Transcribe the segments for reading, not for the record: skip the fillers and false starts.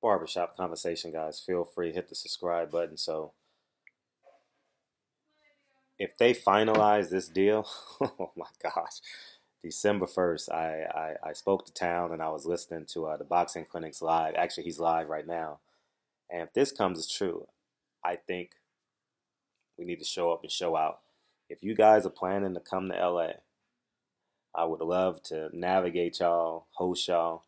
Barbershop conversation, guys. Feel free, hit the subscribe button. So if they finalize this deal, oh my gosh, December 1st, I spoke to town and I was listening to the boxing clinics live. Actually, he's live right now. And if this comes as true, I think we need to show up and show out. If you guys are planning to come to LA, I would love to navigate y'all, host y'all,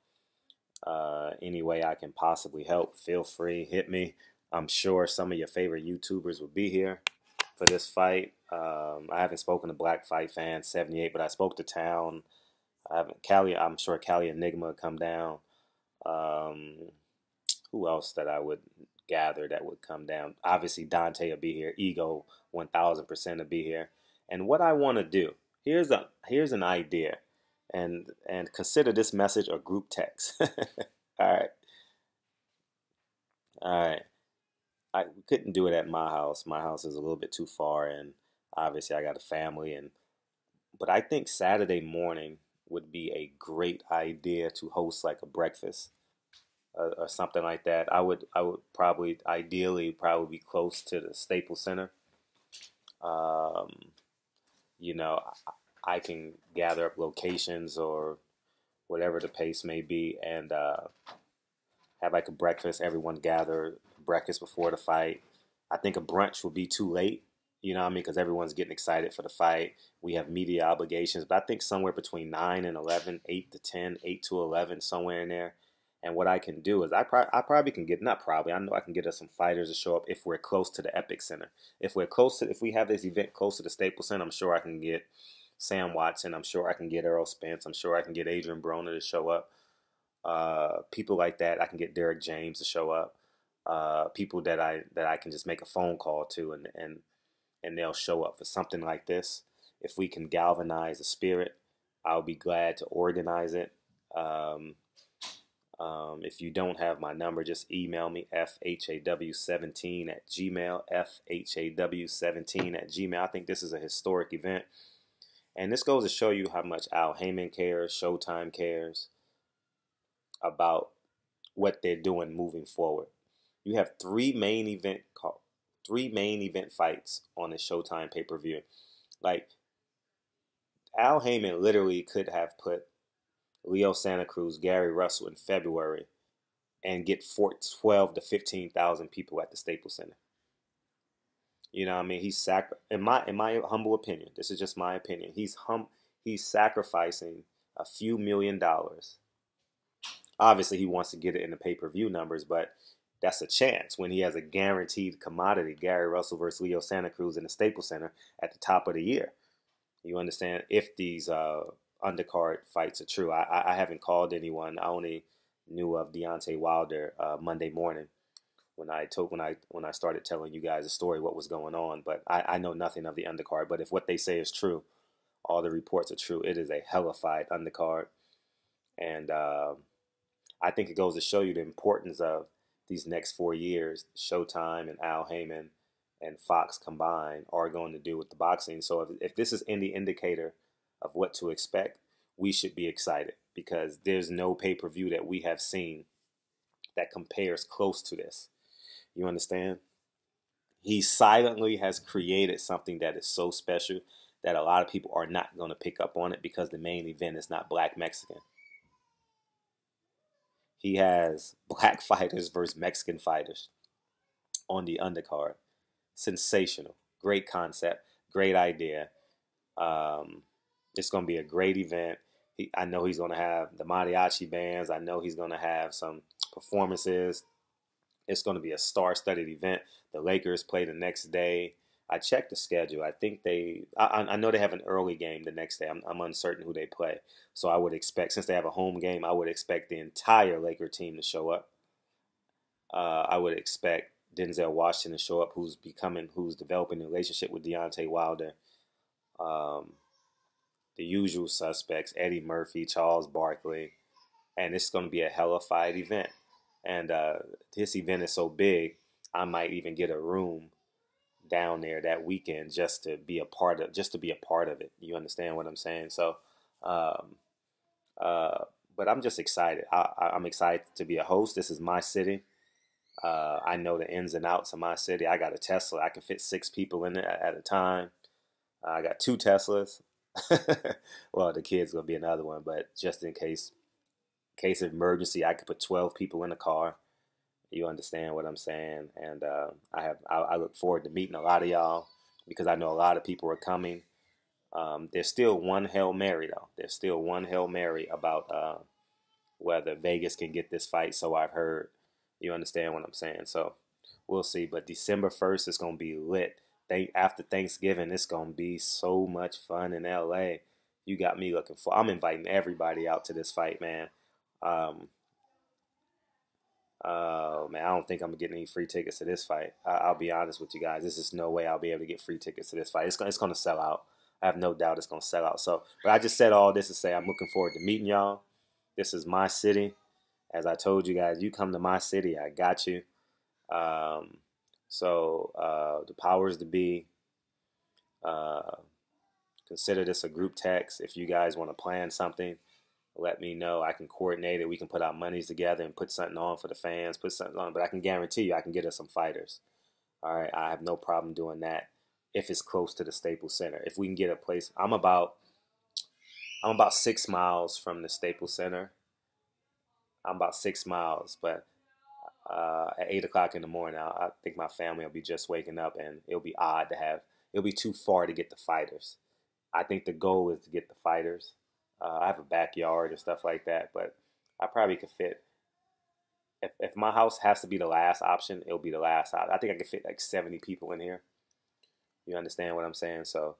any way I can possibly help. Feel free, hit me. I'm sure some of your favorite YouTubers will be here for this fight. I haven't spoken to Black Fight Fans 78, but I spoke to Town. I haven't Cali. I'm sure Cali Enigma will come down. Um, who else that I would gather that would come down? Obviously, Dante will be here. Ego 1000% will be here. And what I want to do here's an idea, and consider this message a group text. All right, all right. I couldn't do it at my house. My house is a little bit too far, and obviously I got a family. And but I think Saturday morning would be a great idea to host like a breakfast or something like that. I would probably ideally probably be close to the Staples Center. Um, you know, I can gather up locations or whatever the pace may be, and have like a breakfast. Everyone gather breakfast before the fight. I think a brunch would be too late. You know what I mean? Because everyone's getting excited for the fight. We have media obligations, but I think somewhere between 9 and 11, 8 to 10, 8 to 11, somewhere in there. And what I can do is I probably can get, not probably, I know I can get us some fighters to show up if we're close to the Epic Center. If we have this event close to the Staples Center, I'm sure I can get Sam Watson. I'm sure I can get Errol Spence. I'm sure I can get Adrian Broner to show up. People like that. I can get Derek James to show up. People that I can just make a phone call to, and they'll show up for something like this. If we can galvanize the spirit, I'll be glad to organize it. Um, if you don't have my number, just email me fhaw17 at gmail, fhaw17 at gmail. I think this is a historic event, and this goes to show you how much Al Heyman cares, Showtime cares about what they're doing moving forward. You have three main event fights on the Showtime pay-per-view. Like Al Heyman literally could have put Leo Santa Cruz, Gary Russell in February and get 12 to 15,000 people at the Staples Center. You know what I mean? In my humble opinion, this is just my opinion. He's sacrificing a few $1 million. Obviously, he wants to get it in the pay-per-view numbers, but that's a chance when he has a guaranteed commodity, Gary Russell versus Leo Santa Cruz in the Staples Center at the top of the year. You understand? If these undercard fights are true, I haven't called anyone. I only knew of Deontay Wilder Monday morning when I started telling you guys the story, what was going on. But I know nothing of the undercard. But if what they say is true, all the reports are true. It is a hellified undercard, and I think it goes to show you the importance of these next 4 years. Showtime and Al Heyman and Fox combined are going to do with the boxing. So if this is any indicator of what to expect, we should be excited because there's no pay-per-view that we have seen that compares close to this. You understand? He silently has created something that is so special that a lot of people are not going to pick up on it because the main event is not Black Mexican. He has Black fighters versus Mexican fighters on the undercard. Sensational. Great concept. Great idea. Um, it's going to be a great event. I know he's going to have the mariachi bands. I know he's going to have some performances. It's going to be a star-studded event. The Lakers play the next day. I checked the schedule. I think I know they have an early game the next day. I'm uncertain who they play. So I would expect, since they have a home game, I would expect the entire Laker team to show up. I would expect Denzel Washington to show up, who's developing a relationship with Deontay Wilder. Um, the usual suspects, Eddie Murphy, Charles Barkley. And it's going to be a hellified event. And this event is so big, I might even get a room down there that weekend just to be a part of it. You understand what I'm saying? So, um, uh, but I'm just excited. I'm excited to be a host. This is my city. I know the ins and outs of my city. I got a Tesla. I can fit 6 people in it at a time. I got 2 Teslas. Well, the kid's gonna be another one, but just in case of emergency, I could put 12 people in the car. You understand what I'm saying? And I look forward to meeting a lot of y'all because I know a lot of people are coming. There's still one Hail Mary though. There's still one Hail Mary about whether Vegas can get this fight. So I've heard. You understand what I'm saying? So we'll see. But December 1st is gonna be lit. After Thanksgiving, it's gonna be so much fun in LA. You got me looking for. I'm inviting everybody out to this fight, man. Um, man, I don't think I'm gonna get any free tickets to this fight. I'll be honest with you guys. There's just no way I'll be able to get free tickets to this fight. It's gonna sell out. I have no doubt it's gonna sell out. So, but I just said all this to say I'm looking forward to meeting y'all. This is my city. As I told you guys, you come to my city, I got you. Um, the powers to be, uh, consider this a group text. If you guys want to plan something, let me know. I can coordinate it. We can put our monies together and put something on for the fans, put something on. But I can guarantee you I can get us some fighters. All right. I have no problem doing that if it's close to the Staples Center. If we can get a place, I'm about 6 miles from the Staples Center. I'm about 6 miles, but at 8 o'clock in the morning, I think my family will be just waking up, and it'll be odd to have. It'll be too far to get the fighters. I think the goal is to get the fighters. I have a backyard and stuff like that, but I probably could fit. If my house has to be the last option, it'll be the last option. I think I could fit like 70 people in here. You understand what I'm saying? So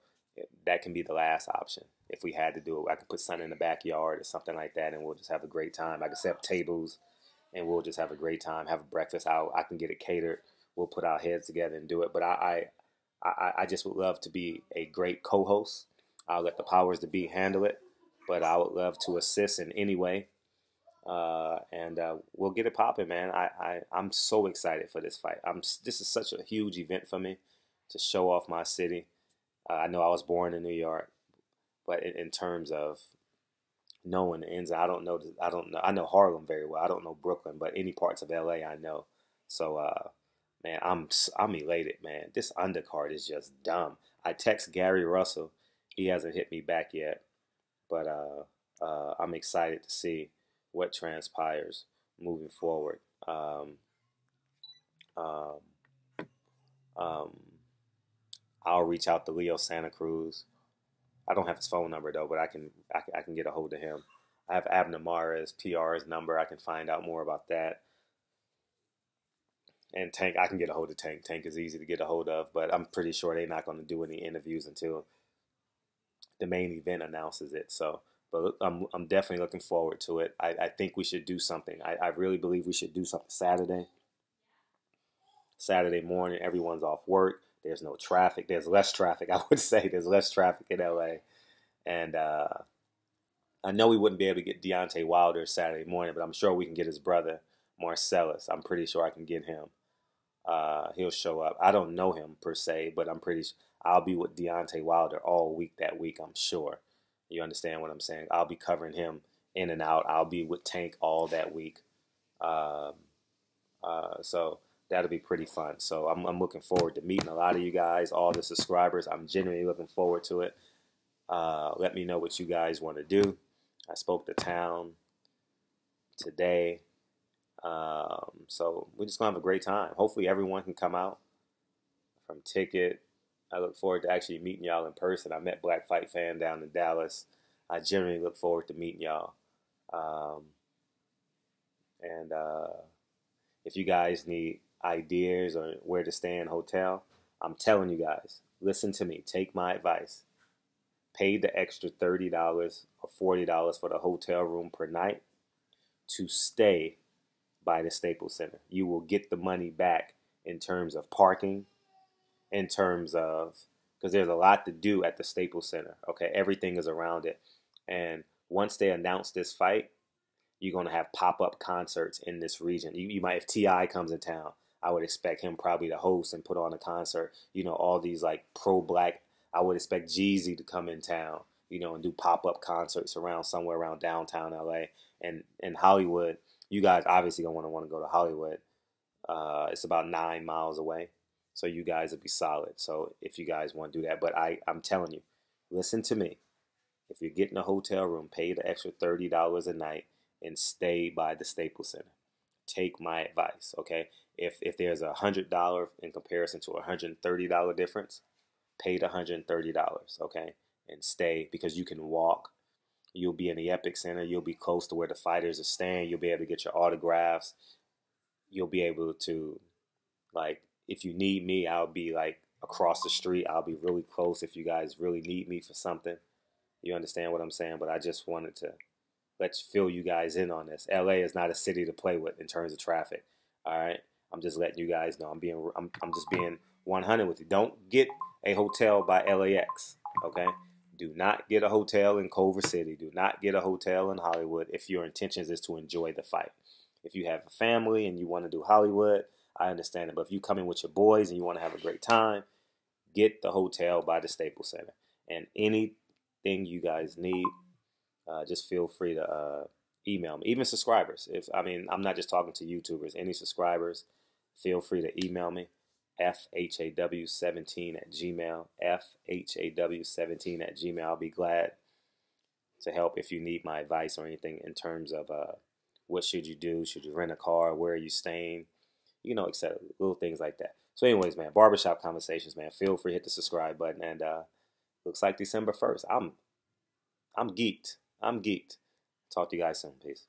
that can be the last option. If we had to do it, I could put something in the backyard or something like that, and we'll just have a great time. I could set up tables, and we'll just have a great time. Have a breakfast out. I can get it catered. We'll put our heads together and do it. But I just would love to be a great co-host. I'll let the powers to be handle it, but I would love to assist in any way. And we'll get it popping, man. I'm so excited for this fight. This is such a huge event for me to show off my city. I know I was born in New York, but in terms of knowing the ins, I don't know. I don't know. I know Harlem very well. I don't know Brooklyn, but any parts of LA I know. So, man, I'm elated, man. This undercard is just dumb. I text Gary Russell. He hasn't hit me back yet, but I'm excited to see what transpires moving forward. Um, um, I'll reach out to Leo Santa Cruz. I don't have his phone number though, but I can get a hold of him. I have Abner Mares PR's number. I can find out more about that. And Tank, I can get a hold of Tank. Tank is easy to get a hold of, but I'm pretty sure they're not going to do any interviews until the main event announces it. So, but I'm definitely looking forward to it. I think we should do something. I really believe we should do something Saturday. Saturday morning, everyone's off work. There's no traffic. There's less traffic, I would say. There's less traffic in LA. And I know we wouldn't be able to get Deontay Wilder Saturday morning, but I'm sure we can get his brother, Marcellus. I'm pretty sure I can get him. He'll show up. I don't know him per se, but I'm pretty sure I'll be with Deontay Wilder all week that week, I'm sure. You understand what I'm saying? I'll be covering him in and out. I'll be with Tank all that week. Um, so that'll be pretty fun. So I'm looking forward to meeting a lot of you guys, all the subscribers. I'm genuinely looking forward to it. Let me know what you guys want to do. I spoke to town today. So we're just going to have a great time. Hopefully everyone can come out from Ticket. I look forward to actually meeting y'all in person. I met Black Fight Fan down in Dallas. I genuinely look forward to meeting y'all. And if you guys need ideas or where to stay in hotel, I'm telling you guys, listen to me. Take my advice. Pay the extra $30 or $40 for the hotel room per night to stay by the Staples Center. You will get the money back in terms of parking, in terms of, because there's a lot to do at the Staples Center. Okay, everything is around it. And once they announce this fight, you're going to have pop-up concerts in this region. You might, if T.I. comes in town, I would expect him probably to host and put on a concert. You know, all these like pro-black, I would expect Jeezy to come in town, you know, and do pop-up concerts around somewhere around downtown LA. And in Hollywood, you guys obviously gonna want to go to Hollywood. It's about 9 miles away, so you guys will be solid. So if you guys want to do that, but I'm telling you, listen to me. If you're getting a hotel room, pay the extra $30 a night and stay by the Staples Center. Take my advice, okay? If there's $100 in comparison to $130 difference, pay the $130, okay? And stay, because you can walk. You'll be in the Epic Center. You'll be close to where the fighters are staying. You'll be able to get your autographs. You'll be able to, like, if you need me, I'll be like across the street. I'll be really close if you guys really need me for something. You understand what I'm saying? But I just wanted to let's fill you guys in on this. LA is not a city to play with in terms of traffic. All right, I'm just letting you guys know. I'm just being 100 with you. Don't get a hotel by LAX. Okay, do not get a hotel in Culver City. Do not get a hotel in Hollywood if your intentions is to enjoy the fight. If you have a family and you want to do Hollywood, I understand it. But if you come in with your boys and you want to have a great time, get the hotel by the Staples Center. And anything you guys need, just feel free to email me. Even subscribers. I'm not just talking to YouTubers. Any subscribers, feel free to email me. FHAW17@gmail. FHAW17@gmail. I'll be glad to help if you need my advice or anything in terms of what should you do? Should you rent a car? Where are you staying? Etc. Little things like that. So anyways, man, barbershop conversations, man. Feel free to hit the subscribe button. And looks like December 1st. I'm geeked. I'm geeked. Talk to you guys soon. Peace.